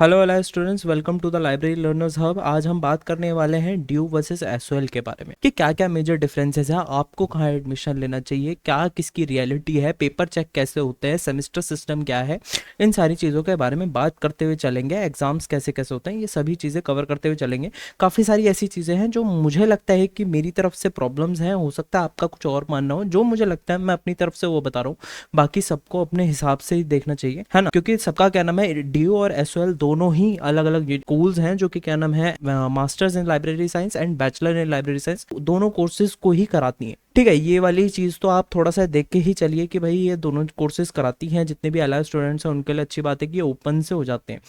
Hello hello students, welcome to the library learners hub. आज हम बात करने वाले हैं ड्यू वर्सेस एसओएल के बारे में कि क्या क्या मेजर डिफरेंसेस है, आपको कहाँ एडमिशन लेना चाहिए, क्या किसकी रियलिटी है, पेपर चेक कैसे होते हैं, सेमेस्टर सिस्टम क्या है। इन सारी चीज़ों के बारे में बात करते हुए चलेंगे। एग्जाम्स कैसे कैसे होते हैं, ये सभी चीज़ें कवर करते हुए चलेंगे। काफ़ी सारी ऐसी चीज़ें हैं जो मुझे लगता है कि मेरी तरफ से प्रॉब्लम्स हैं, हो सकता है आपका कुछ और मानना हो। जो मुझे लगता है मैं अपनी तरफ से वो बता रहा हूँ, बाकी सबको अपने हिसाब से ही देखना चाहिए, है ना। क्योंकि सबका क्या नाम है, ड्यू और एसओएल दोनों ही अलग अलग स्कूल्स हैं जो कि क्या नाम है, masters in library science and bachelor in library science दोनों कोर्सेज को ही कराती हैं। ठीक है, ये वाली चीज़ तो आप थोड़ा सा देख के ही चलिए कि भाई ये दोनों कोर्सेज कराती हैं। जितने भी एलआई स्टूडेंट्स हैं उनके लिए अच्छी बात है कि ये ओपन से हो जाते हैं।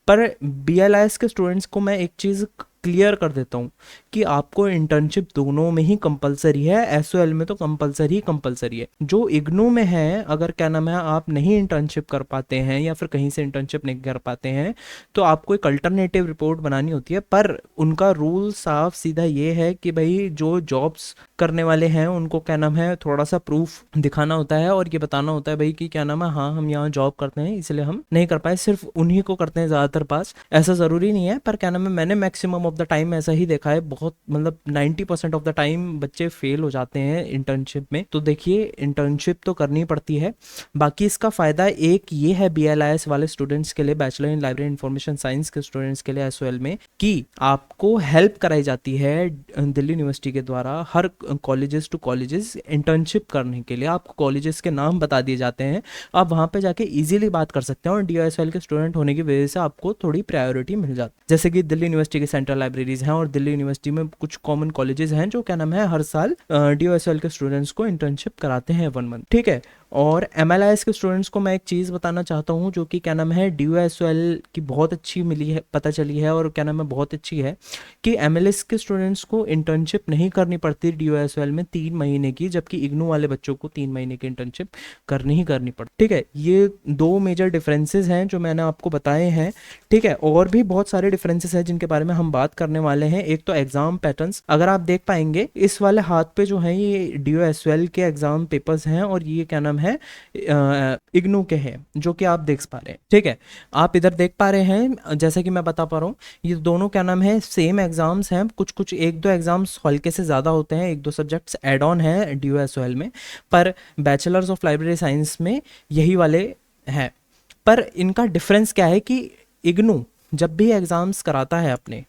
पर बीएलआईएस के स्टूडेंट्स को मैं एक चीज़ क्लियर कर देता हूँ कि आपको इंटर्नशिप दोनों में ही कंपलसरी है। एसओएल में तो कंपलसरी कंपलसरी है। जो इग्नू में है, अगर क्या नाम है आप नहीं इंटर्नशिप कर पाते हैं या फिर कहीं से इंटर्नशिप नहीं कर पाते हैं तो आपको एक अल्टरनेटिव रिपोर्ट बनानी होती है। पर उनका रूल साफ सीधा ये है कि भाई जो जॉब्स करने वाले हैं उनको क्या नाम है थोड़ा सा प्रूफ दिखाना होता है और ये बताना होता है भाई कि क्या नाम है, हाँ हम यहाँ जॉब करते हैं इसलिए हम नहीं कर पाए। सिर्फ उन्हीं को करते हैं ज़्यादातर पास, ऐसा ज़रूरी नहीं है। पर क्या नाम है, मैंने मैक्सिमम ऑफ द टाइम ऐसा ही देखा है। बहुत मतलब 90% ऑफ द टाइम बच्चे फेल हो जाते हैं इंटर्नशिप में। तो देखिए, इंटर्नशिप तो करनी पड़ती है। बाकी इसका फ़ायदा एक ये है बीएलआईएस वाले स्टूडेंट्स के लिए, bachelor in library information science के स्टूडेंट्स के लिए एसओएल में, कि आपको हेल्प कराई जाती है दिल्ली यूनिवर्सिटी के द्वारा हर कॉलेजेस टू कॉलेजेस इंटर्नशिप करने के लिए। आपको कॉलेजेस के नाम बता दिए जाते हैं, आप वहाँ पे जाके इजीली बात कर सकते हैं और डीओएसएल के स्टूडेंट होने की वजह से आपको थोड़ी प्रायोरिटी मिल जाती है। जैसे कि दिल्ली यूनिवर्सिटी की सेंट्रल लाइब्रेरीज हैं और दिल्ली यूनिवर्सिटी में कुछ कॉमन कॉलेजेस हैं जो क्या नाम है हर साल डीओएसएल के स्टूडेंट्स को इंटर्नशिप कराते हैं 1 मंथ। ठीक है, और एमएलआईएस के स्टूडेंट्स को मैं एक चीज़ बताना चाहता हूँ जो कि क्या नाम है डीओएसएल की बहुत अच्छी मिली है, पता चली है और क्या नाम है बहुत अच्छी है, कि एमएलएस के स्टूडेंट्स को इंटर्नशिप नहीं करनी पड़ती डीओएसएल में 3 महीने की, जबकि इग्नू वाले बच्चों को 3 महीने की इंटर्नशिप करनी ही करनी पड़ती। ठीक है, ये दो मेजर डिफरेंसेस हैं जो मैंने आपको बताए हैं। ठीक है, और भी बहुत सारे डिफरेंसेस हैं जिनके बारे में हम बात करने वाले हैं। एक तो एग्जाम पैटर्न्स, अगर आप देख पाएंगे इस वाले हाथ पे जो है ये डीओएसएल के एग्जाम पेपर्स हैं और ये क्या नाम है इग्नू के हैं जो कि आप देख पा रहे हैं। ठीक है, आप इधर देख पा रहे हैं, जैसे कि मैं बता पा रहा हूँ ये दोनों क्या नाम है सेम एग्जाम्स हैं। कुछ कुछ एक दो एग्जाम्स हल्के से ज़्यादा होते हैं, एक दो सब्जेक्ट्स एड ऑन है डीओएसएल में, पर बैचलर्स ऑफ लाइब्रेरी साइंस में यही वाले हैं। पर इनका डिफरेंस क्या है कि इग्नू जब भी एग्ज़ाम्स कराता है अपने,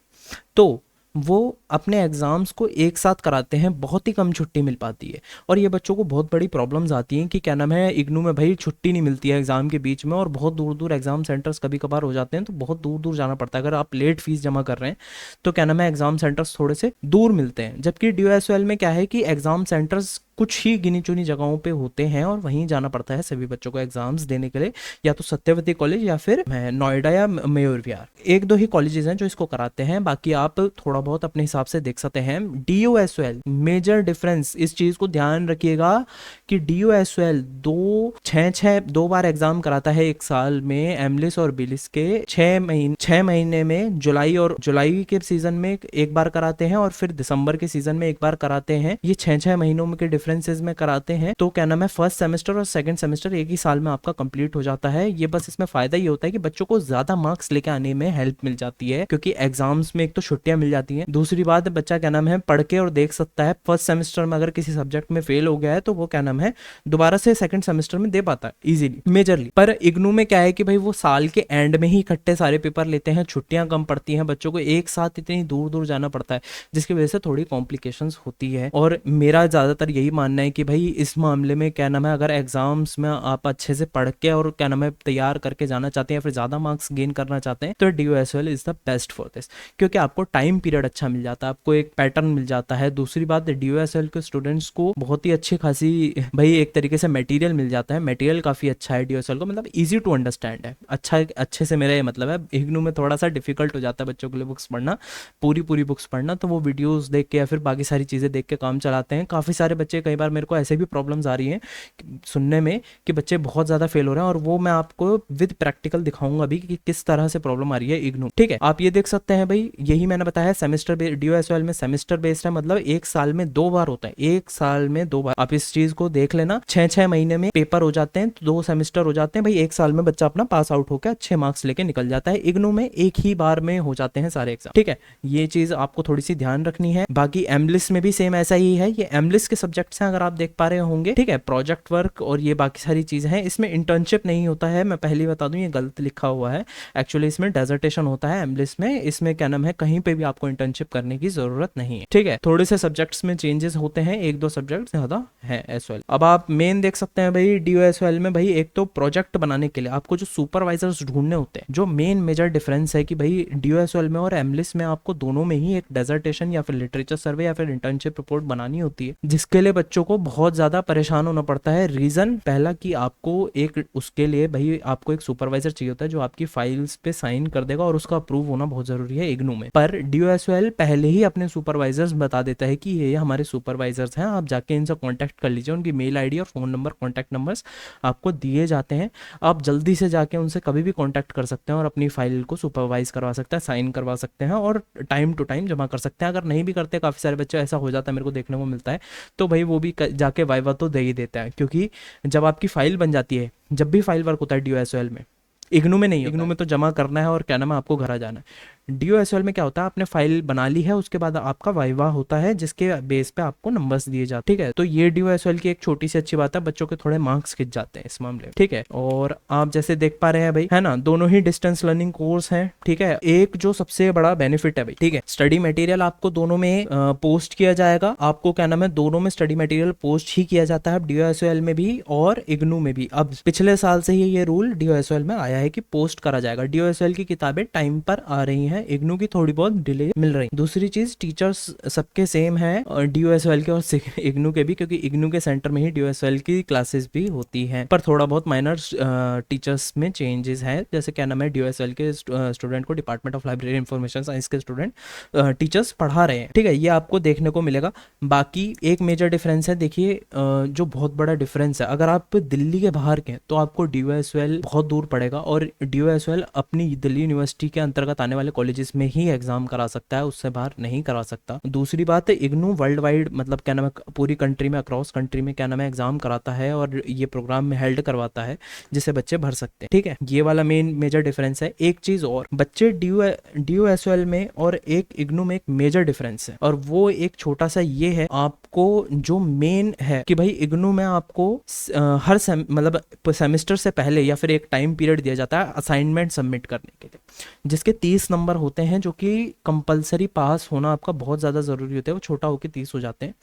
तो वो अपने एग्ज़ाम्स को एक साथ कराते हैं, बहुत ही कम छुट्टी मिल पाती है। और ये बच्चों को बहुत बड़ी प्रॉब्लम्स आती हैं कि क्या नाम है इग्नू में भाई छुट्टी नहीं मिलती है एग्ज़ाम के बीच में, और बहुत दूर दूर एग्ज़ाम सेंटर्स कभी कभार हो जाते हैं तो बहुत दूर दूर जाना पड़ता है। अगर आप लेट फीस जमा कर रहे हैं तो क्या नाम है एग्ज़ाम सेंटर्स थोड़े से दूर मिलते हैं। जबकि डीओएसएल में क्या है कि एग्ज़ाम सेंटर्स कुछ ही गिनी चुनी जगहों पे होते हैं और वहीं जाना पड़ता है सभी बच्चों को एग्जाम्स देने के लिए, या तो सत्यवती कॉलेज या फिर नोएडा या मयूर विहार, एक दो ही कॉलेजेस हैं जो इसको कराते हैं। बाकी आप थोड़ा बहुत अपने हिसाब से देख सकते हैं। डीओएसएल मेजर डिफरेंस, इस चीज को ध्यान रखिएगा कि डीओएसएल दो बार एग्जाम कराता है एक साल में। एमलिस और बिलिस के 6 महीने में जुलाई के सीजन में एक बार कराते हैं और फिर दिसंबर के सीजन में एक बार कराते हैं। ये 6 महीनों में के डिफरेंसेस में कराते हैं। तो क्या नाम है फर्स्ट सेमेस्टर और सेकंड सेमेस्टर एक ही साल में आपका कंप्लीट हो जाता है। ये बस इसमें फायदा ये होता है कि बच्चों को ज्यादा मार्क्स लेके आने में हेल्प मिल जाती है, क्योंकि एग्जाम्स में एक तो छुट्टियां मिल जाती हैं, दूसरी बात बच्चा क्या नाम है पढ़ के और देख सकता है। फर्स्ट सेमेस्टर में अगर किसी सब्जेक्ट में फेल हो गया है तो वो क्या नाम है दोबारा से सेकंड सेमेस्टर में दे पाता है इजीली, मेजरली। पर इग्नू में क्या है कि भाई वो साल के एंड में ही इकट्ठे सारे पेपर लेते हैं, छुट्टियां कम पड़ती हैं, बच्चों को एक साथ इतनी दूर दूर जाना पड़ता है जिसकी वजह से थोड़ी कॉम्प्लिकेशंस होती है। और मेरा ज्यादातर यही मानना है कि भाई इस मामले में क्या नाम है अगर एग्जाम्स में आप अच्छे से पढ़ के और क्या नाम है तैयार करके जाना चाहते हैं या फिर ज़्यादा मार्क्स गेन करना चाहते हैं तो DOSL is the best for this, क्योंकि आपको टाइम पीरियड अच्छा मिल जाता है, आपको एक पैटर्न मिल जाता है। दूसरी बात डीओएसएल के स्टूडेंट्स को बहुत ही अच्छी खासी भाई एक तरीके से मटेरियल मिल जाता है। मटेरियल काफ़ी अच्छा है डीओएसएल को, मतलब ईजी टू अंडरस्टैंड है। अच्छा अच्छे से मेरा ये मतलब है, इग्नू में थोड़ा सा डिफिकल्ट हो जाता है बच्चों के लिए बुक्स पढ़ना, पूरी बुक्स पढ़ना, तो वो वीडियोस देख के या फिर बाकी सारी चीज़ें देख के काम चलाते हैं। काफ़ी सारे बच्चे कई बार मेरे को ऐसे भी प्रॉब्लम्स आ रही हैं सुनने में कि बच्चे बहुत ज़्यादा फेल हो रहे हैं, और वो मैं आपको विद प्रैक्टिकल दिखाऊंगा भी कि किस तरह से प्रॉब्लम आ रही है इग्नू। ठीक है, आप ये देख सकते हैं भाई, यही मैंने बताया सेमेस्टर DOSOL में सेमेस्टर बेस्ड है, मतलब एक साल में 2 बार होता है, एक साल में 2 बार। आप इस चीज को देख लेना, 6-6 महीने में पेपर हो जाते हैं, 2 सेमेस्टर हो जाते हैं भाई, एक साल में बच्चा अपना पास आउट होकर अच्छे मार्क्स लेके निकल जाता है। इग्नू में एक ही बार में हो जाते हैं सारे एग्जाम। ठीक है, ये चीज आपको थोड़ी सी ध्यान रखनी है। बाकी एमलिस में भी सेम ऐसा ही है, ये एमलिस के सब्जेक्ट्स हैं अगर आप देख पा रहे होंगे। ठीक है, प्रोजेक्ट वर्क और ये बाकी सारी चीजें हैं, इसमें इंटर्नशिप नहीं होता है, मैं पहले बता दूं ये गलत लिखा हुआ है, एक्चुअली इसमें डेजर्टेशन होता है एमलिस में, इसमें क्या नाम है कहीं पे भी आपको इंटर्नशिप करने की जरूरत नहीं है। ठीक है, थोड़े से सब्जेक्ट्स में चेंजेस होते हैं, 1-2 सब्जेक्ट ज्यादा है एसओएल। अब आप मेन देख सकते हैं भाई DOSOL में भाई, एक तो प्रोजेक्ट बनाने के लिए आपको जो सुपरवाइजर्स ढूंढने होते हैं, जो मेन मेजर डिफरेंस है कि भाई DOSOL में और एमलिस में आपको दोनों में ही एक डेजर्टेशन या फिर लिटरेचर सर्वे या फिर इंटर्नशिप रिपोर्ट बनानी होती है, जिसके लिए बच्चों को बहुत ज्यादा परेशान होना पड़ता है। रीजन पहला कि आपको एक उसके लिए भाई आपको एक सुपरवाइजर चाहिए होता है जो आपकी फाइल्स पे साइन कर देगा, और उसका अप्रूव होना बहुत जरूरी है इग्नू में। पर DOSOL पहले ही अपने सुपरवाइजर्स बता देता है कि ये हमारे सुपरवाइजर्स हैं, आप जाके इनसे कांटेक्ट कर लीजिए, उनकी मेल आईडी और फोन नंबर, कांटेक्ट नंबर्स आपको दिए जाते हैं, आप जल्दी से जाके उनसे कभी भी कांटेक्ट कर सकते हैं और अपनी फाइल को सुपरवाइज करवा सकते हैं, साइन करवा सकते हैं और टाइम टू टाइम जमा कर सकते हैं। अगर नहीं भी करते, काफ़ी सारे बच्चे ऐसा हो जाता है, मेरे को देखने को मिलता है, तो भाई वो भी जाके वाइवा तो दे ही देता है, क्योंकि जब आपकी फाइल बन जाती है, जब भी फाइल वर्क होता है DOSOL में, इग्नू में नहीं, इग्नू में तो जमा करना है और क्या नाम है आपको घर आ जाना है। DOSOL में क्या होता है, आपने फाइल बना ली है, उसके बाद आपका वाइवा होता है जिसके बेस पे आपको नंबर्स दिए जाते हैं। ठीक है, तो ये DOSOL की एक छोटी सी अच्छी बात है, बच्चों के थोड़े मार्क्स खिंच जाते हैं इस मामले में। ठीक है, और आप जैसे देख पा रहे हैं भाई, है ना, दोनों ही डिस्टेंस लर्निंग कोर्स हैं। ठीक है, एक जो सबसे बड़ा बेनिफिट है भाई, ठीक है, स्टडी मटेरियल आपको दोनों में पोस्ट किया जाएगा, आपको क्या नाम है दोनों में स्टडी मटेरियल पोस्ट ही किया जाता है, DOSOL में भी और इग्नू में भी। अब पिछले साल से ही ये रूल DOSOL में आया है कि पोस्ट करा जाएगा। DOSOL की किताबें टाइम पर आ रही हैं, इग्नू की थोड़ी बहुत डिले मिल रही। दूसरी चीज, टीचर्स सबके सेम है DOSOL के और इग्नू के भी, क्योंकि इग्नू के सेंटर में ही DOSOL की क्लासेस भी होती हैं, पर थोड़ा बहुत माइनर टीचर्स में चेंजेस है। जैसे क्या नाम है DOSOL के स्टूडेंट को department of library information science के स्टूडेंट टीचर्स पढ़ा रहे हैं। ठीक है, ये आपको देखने को मिलेगा। बाकी एक मेजर डिफरेंस है, देखिए जो बहुत बड़ा डिफरेंस है, अगर आप दिल्ली के बाहर के तो आपको DOSOL बहुत दूर पड़ेगा, और DOSOL अपनी दिल्ली यूनिवर्सिटी के अंतर्गत आने वाले कॉलेजेस में ही एग्जाम करा सकता है, उससे बाहर नहीं करा सकता। दूसरी बात है, इग्नू वर्ल्ड वाइड, मतलब क्या नाम है पूरी कंट्री में, अक्रॉस कंट्री में क्या नाम है एग्जाम कराता है, और ये प्रोग्राम में हेल्ड करवाता है जिसे बच्चे भर सकते हैं। ठीक है, ये वाला मेन मेजर डिफरेंस है। एक चीज और, बच्चे DOSOL में और एक इग्नू में एक मेजर डिफरेंस है, और वो एक छोटा सा ये है, आपको जो मेन है कि भाई इग्नू में आपको हर मतलब सेमेस्टर से पहले या फिर एक टाइम पीरियड दिया जाता है असाइनमेंट सबमिट करने के लिए, जिसके 30 नंबर होते हैं, जो कि कंपलसरी पास होना आपका बहुत ज़्यादा ज़रूरी होता है, वो छोटा होकर 30 हो जाते हैं।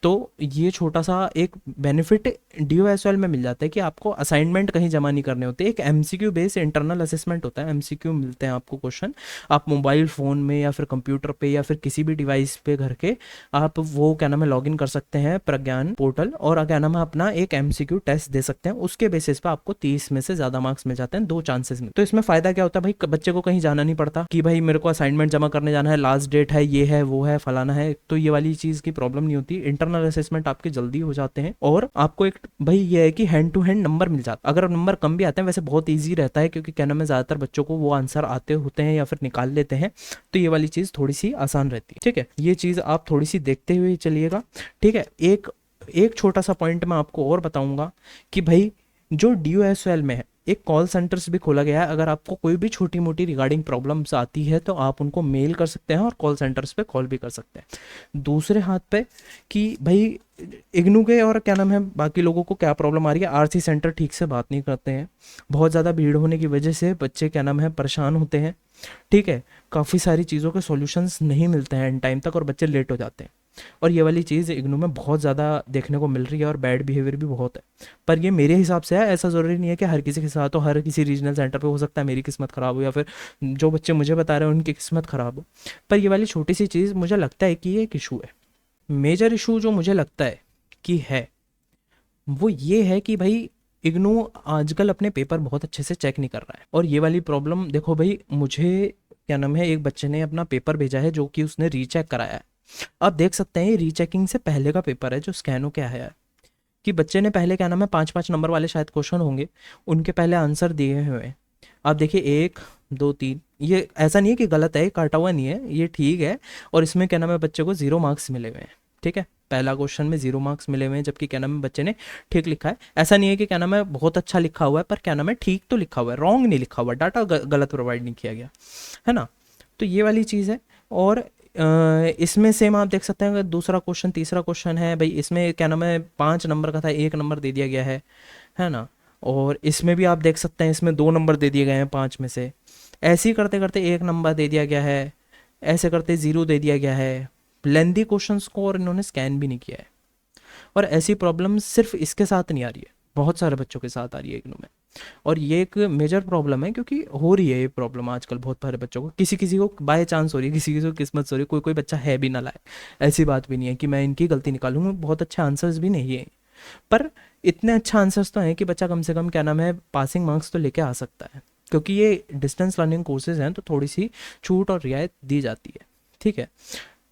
तो ये छोटा सा एक बेनिफिट DOSOL में मिल जाता है कि आपको असाइनमेंट कहीं जमा नहीं करने होते, एक MCQ बेस इंटरनल असेसमेंट होता है, MCQ मिलते हैं आपको क्वेश्चन, आप मोबाइल फ़ोन में या फिर कंप्यूटर पे या फिर किसी भी डिवाइस पे घर के आप वो क्या नाम है लॉगिन कर सकते हैं प्रज्ञान पोर्टल, और क्या नाम है अपना एक MCQ टेस्ट दे सकते हैं, उसके बेसिस पे आपको 30 में से ज़्यादा मार्क्स मिल जाते हैं, 2 चांसेस में। तो इसमें फ़ायदा क्या होता है भाई, बच्चे को कहीं जाना नहीं पड़ता कि भाई मेरे को असाइनमेंट जमा करने जाना है, लास्ट डेट है, ये है वो है फलाना है, तो ये वाली चीज़ की प्रॉब्लम नहीं होती। इंटरनल असेसमेंट आपके जल्दी हो जाते हैं, और आपको एक भाई ये है कि हैंड टू हैंड नंबर मिल जाता है। अगर नंबर कम भी आते हैं, वैसे बहुत ईजी रहता है, क्योंकि क्या नाम है ज़्यादातर बच्चों को वो आंसर आते होते हैं या फिर निकाल लेते हैं, तो ये वाली चीज़ थोड़ी सी आसान रहती है। ठीक है, ये चीज़ आप थोड़ी सी देखते हुए चलिएगा। ठीक है, एक छोटा सा पॉइंट मैं आपको और बताऊंगा कि भाई जो DOSOL में है, एक कॉल सेंटर्स भी खोला गया है, अगर आपको कोई भी छोटी मोटी रिगार्डिंग प्रॉब्लम्स आती है तो आप उनको मेल कर सकते हैं और कॉल सेंटर्स पे कॉल भी कर सकते हैं। दूसरे हाथ पे कि भाई इग्नू के और क्या नाम है बाकी लोगों को क्या प्रॉब्लम आ रही है, RC सेंटर ठीक से बात नहीं करते हैं, बहुत ज़्यादा भीड़ होने की वजह से बच्चे क्या नाम है परेशान होते हैं। ठीक है, काफ़ी सारी चीज़ों के सॉल्यूशंस नहीं मिलते हैं एंड टाइम तक, और बच्चे लेट हो जाते हैं, और ये वाली चीज़ इग्नू में बहुत ज़्यादा देखने को मिल रही है, और बैड बिहेवियर भी बहुत है। पर ये मेरे हिसाब से है, ऐसा ज़रूरी नहीं है कि हर किसी के साथ हो, हर किसी रीजनल सेंटर पे हो सकता है मेरी किस्मत ख़राब हो या फिर जो बच्चे मुझे बता रहे हैं उनकी किस्मत ख़राब हो, पर ये वाली छोटी सी चीज़ मुझे लगता है कि ये एक इशू है। मेजर इशू जो मुझे लगता है कि है वो ये है कि भाई इग्नू आजकल अपने पेपर बहुत अच्छे से चेक नहीं कर रहा है, और ये वाली प्रॉब्लम देखो भाई, मुझे क्या नाम है एक बच्चे ने अपना पेपर भेजा है जो कि उसने रीचेक कराया है, आप देख सकते हैं ये रीचेकिंग से पहले का पेपर है जो स्कैन हो के आया है, कि बच्चे ने पहले क्या नाम है 5-5 नंबर वाले शायद क्वेश्चन होंगे, उनके पहले आंसर दिए हुए हैं। आप देखिए 1 2 3, ये ऐसा नहीं है कि गलत है, ये काटा हुआ नहीं है, ये ठीक है। और इसमें क्या नाम है बच्चे को 0 मार्क्स मिले हुए हैं। ठीक है, पहला क्वेश्चन में 0 मार्क्स मिले हुए हैं, जबकि क्या नाम है बच्चे ने ठीक लिखा है। ऐसा नहीं है कि क्या नाम है बहुत अच्छा लिखा हुआ है, पर क्या नाम है ठीक तो लिखा हुआ है, रॉन्ग नहीं लिखा हुआ, डाटा गलत प्रोवाइड नहीं किया गया है ना। तो ये वाली चीज़ है। और इसमें सेम आप देख सकते हैं, अगर दूसरा क्वेश्चन तीसरा क्वेश्चन है भाई, इसमें क्या नाम है 5 नंबर का था, 1 नंबर दे दिया गया है ना। और इसमें भी आप देख सकते हैं, इसमें 2 नंबर दे दिए गए हैं 5 में से। ऐसे ही करते करते 1 नंबर दे दिया गया है, ऐसे करते 0 दे दिया गया है। लेंदी क्वेश्चंस को और इन्होंने स्कैन भी नहीं किया है। और ऐसी प्रॉब्लम सिर्फ इसके साथ नहीं आ रही है, बहुत सारे बच्चों के साथ आ रही है इग्नू में। और ये एक मेजर प्रॉब्लम है, क्योंकि हो रही है ये प्रॉब्लम आजकल बहुत सारे बच्चों को, किसी किसी को बाय चांस हो रही है, किसी किसी को किस्मत से हो रही है, कोई कोई बच्चा है भी ना लाए। ऐसी बात भी नहीं है कि मैं इनकी गलती निकालूंगा, बहुत अच्छे आंसर्स भी नहीं है, पर इतने अच्छा आंसर्स तो हैं कि बच्चा कम से कम क्या नाम है पासिंग मार्क्स तो लेके आ सकता है। क्योंकि ये डिस्टेंस लर्निंग कोर्सेज हैं तो थोड़ी सी छूट और रियायत दी जाती है। ठीक है,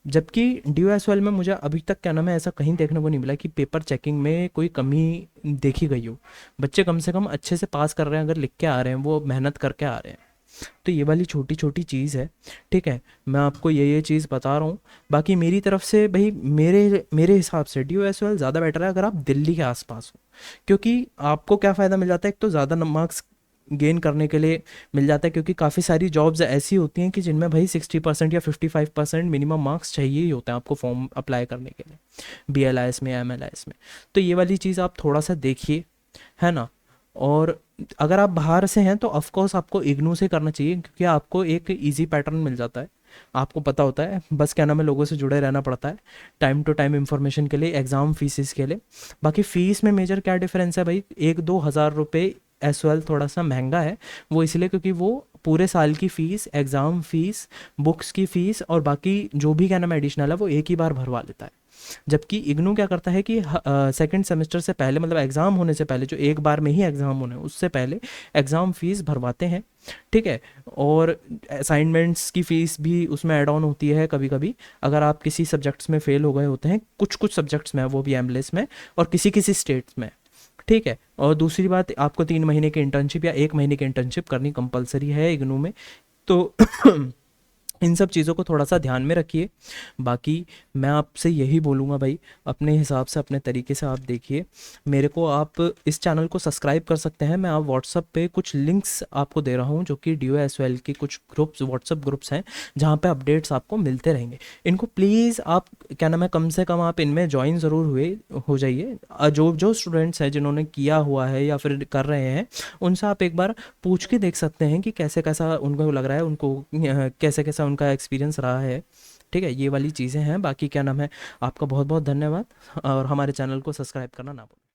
जबकि DOSOL में मुझे अभी तक क्या नाम है ऐसा कहीं देखने को नहीं मिला कि पेपर चेकिंग में कोई कमी देखी गई हो। बच्चे कम से कम अच्छे से पास कर रहे हैं, अगर लिख के आ रहे हैं, वो मेहनत करके आ रहे हैं। तो ये वाली छोटी छोटी चीज़ है। ठीक है, मैं आपको ये चीज़ बता रहा हूँ। बाकी मेरी तरफ से भाई, मेरे मेरे हिसाब से DOSOL ज़्यादा बेटर है अगर आप दिल्ली के आसपास हो। क्योंकि आपको क्या फ़ायदा मिल जाता है, एक तो ज़्यादा मार्क्स गेन करने के लिए मिल जाता है, क्योंकि काफ़ी सारी जॉब्स ऐसी होती हैं कि जिनमें भाई 60% या 55% मिनिमम मार्क्स चाहिए ही होते हैं आपको फॉर्म अप्लाई करने के लिए, BLIS में, MLIS में। तो ये वाली चीज़ आप थोड़ा सा देखिए, है ना। और अगर आप बाहर से हैं तो ऑफ कोर्स आपको इग्नू से करना चाहिए, क्योंकि आपको एक इजी पैटर्न मिल जाता है, आपको पता होता है, बस क्या नाम है लोगों से जुड़े रहना पड़ता है टाइम टू टाइम इंफॉर्मेशन के लिए, एग्ज़ाम फीसिस के लिए। बाकी फ़ीस में मेजर क्या डिफरेंस है भाई, 1-2 हज़ार रुपये एस थोड़ा सा महंगा है। वो इसलिए क्योंकि वो पूरे साल की फ़ीस, एग्ज़ाम फ़ीस, बुक्स की फ़ीस और बाकी जो भी क्या नाम एडिशनल है वो एक ही बार भरवा लेता है। जबकि इग्नू क्या करता है कि सेकंड सेमेस्टर से पहले, मतलब एग्ज़ाम होने से पहले, जो एक बार में ही एग्ज़ाम होने उससे पहले एग्ज़ाम फ़ीस भरवाते हैं। ठीक है, और असाइनमेंट्स की फ़ीस भी उसमें ऐड ऑन होती है कभी कभी, अगर आप किसी सब्जेक्ट्स में फ़ेल हो गए होते हैं, कुछ कुछ सब्जेक्ट्स में, वो भी एमलेस में और किसी किसी स्टेट्स में। ठीक है, और दूसरी बात, आपको 3 महीने की इंटर्नशिप या 1 महीने की इंटर्नशिप करनी कंपलसरी है इग्नू में। तो इन सब चीज़ों को थोड़ा सा ध्यान में रखिए। बाकी मैं आपसे यही बोलूँगा भाई, अपने हिसाब से अपने तरीके से आप देखिए। मेरे को आप इस चैनल को सब्सक्राइब कर सकते हैं, मैं आप व्हाट्सअप पे कुछ लिंक्स आपको दे रहा हूँ, जो कि DOSOL के कुछ ग्रुप्स, व्हाट्सअप ग्रुप्स हैं, जहाँ पे अपडेट्स आपको मिलते रहेंगे। इनको प्लीज़ आप क्या नाम है कम से कम आप इनमें ज्वाइन ज़रूर हो जाइए। जो जो स्टूडेंट्स हैं जिन्होंने किया हुआ है या फिर कर रहे हैं, उनसे आप एक बार पूछ के देख सकते हैं कि कैसे कैसा उनको लग रहा है, उनको कैसे कैसा उनका एक्सपीरियंस रहा है। ठीक है, ये वाली चीज़ें हैं। बाकी क्या नाम है, आपका बहुत बहुत धन्यवाद, और हमारे चैनल को सब्सक्राइब करना ना भूलें।